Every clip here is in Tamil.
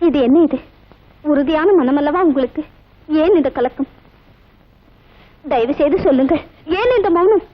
இது என்ன? இது உறுதியான மனமல்லவா உங்களுக்கு? ஏன் இந்த கலக்கம்? தயவு செய்து சொல்லுங்கள், ஏன் இந்த மௌனம்?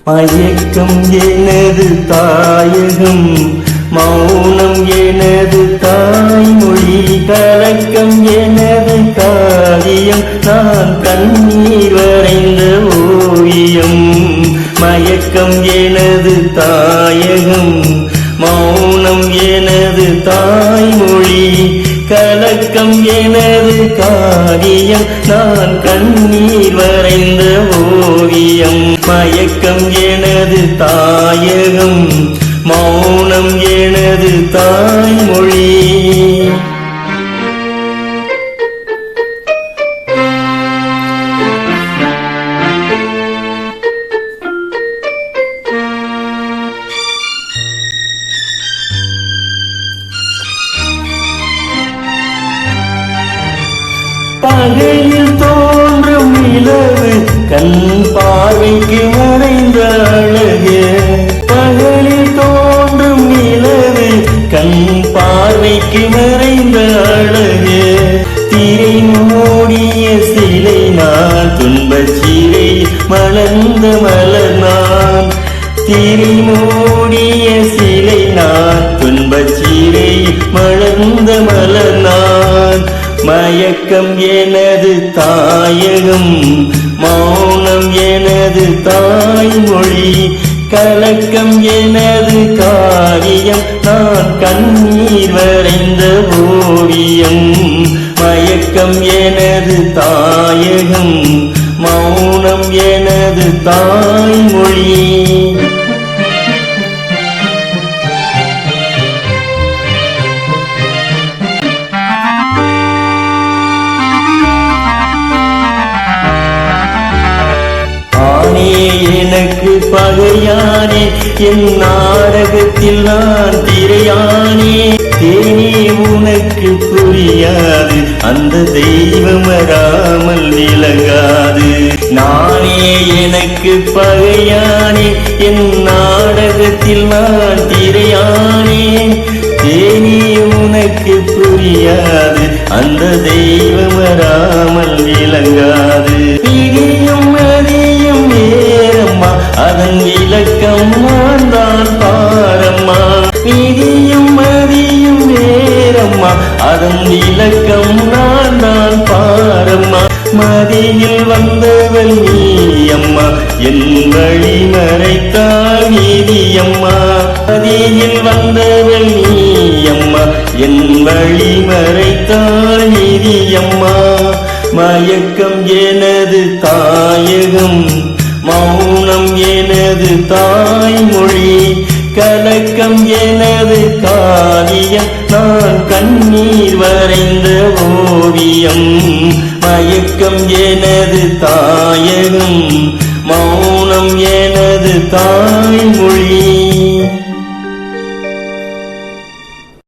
மயக்கம் எனது தாயகம், மௌனம் எனது தாய்மொழி, கலக்கம் எனது காரியம், நான் கண்ணீர் வரைந்த ஓவியம். மயக்கம் எனது தாயகம், மௌனம் எனது தாய்மொழி, கலக்கம் எனது காரியம், நான் கண்ணீர் வரைந்த ஓவியம். மயக்கம் எனது தாயகம், மௌனம் எனது தாய்மொழி. பகையில் தோன்றும் நிலவு, கண் பார்வைக்கு மறைந்த அழகு. பகலில் தோன்றும் நிலவு, கண் பார்வைக்கு மறைந்த அழகு. திரை மூடிய சிலை நான், துன்பச் சிலை மலர்ந்த மலர் நான். திரை மூடிய சிலை நான், துன்பச் சிலை மலர்ந்த மலர் நான். மயக்கம் எனது தாயகம், மௌனம் எனது தாய்மொழி, கலக்கம் எனது காரியம், நான் கண்ணீர் வரைந்த ஓவியம். மயக்கம் எனது தாயகம், மௌனம் எனது தாய்மொழி. எனக்கு பகையானே, என் நாடகத்தில் நான் திரையானே. தேனே உனக்கு புரியாது, அந்த தெய்வம் வராமல் விளங்காது. நானே எனக்கு பகையானே, என் நாடகத்தில் நான் திரையானே. தேனே உனக்கு புரியாது, அந்த தெய்வம் வராமல் விளங்காது. இடியும் மதியும் நேரம்மா, அதன் விளக்கம் நான் தான் பாரம்மா. இடியும் மதியும் நேரம்மா, அதன் விளக்கம் நான் தான் பாரம்மா. மதியில் வந்தவள் நீ அம்மா, என் வழி மறைத்தாள் நீதியம்மா. மதியில் வந்தவள் நீ அம்மா, என் வழி மறைத்தாள் நீதியம்மா. மயக்கம் எனது தாயகம், மௌனம் எனது தாய்மொழி, கலக்கம் எனது காரியம், நான் கண்ணீர் வரைந்த ஓவியம். மயக்கம் எனது தாயகம், மௌனம் எனது தாய்மொழி.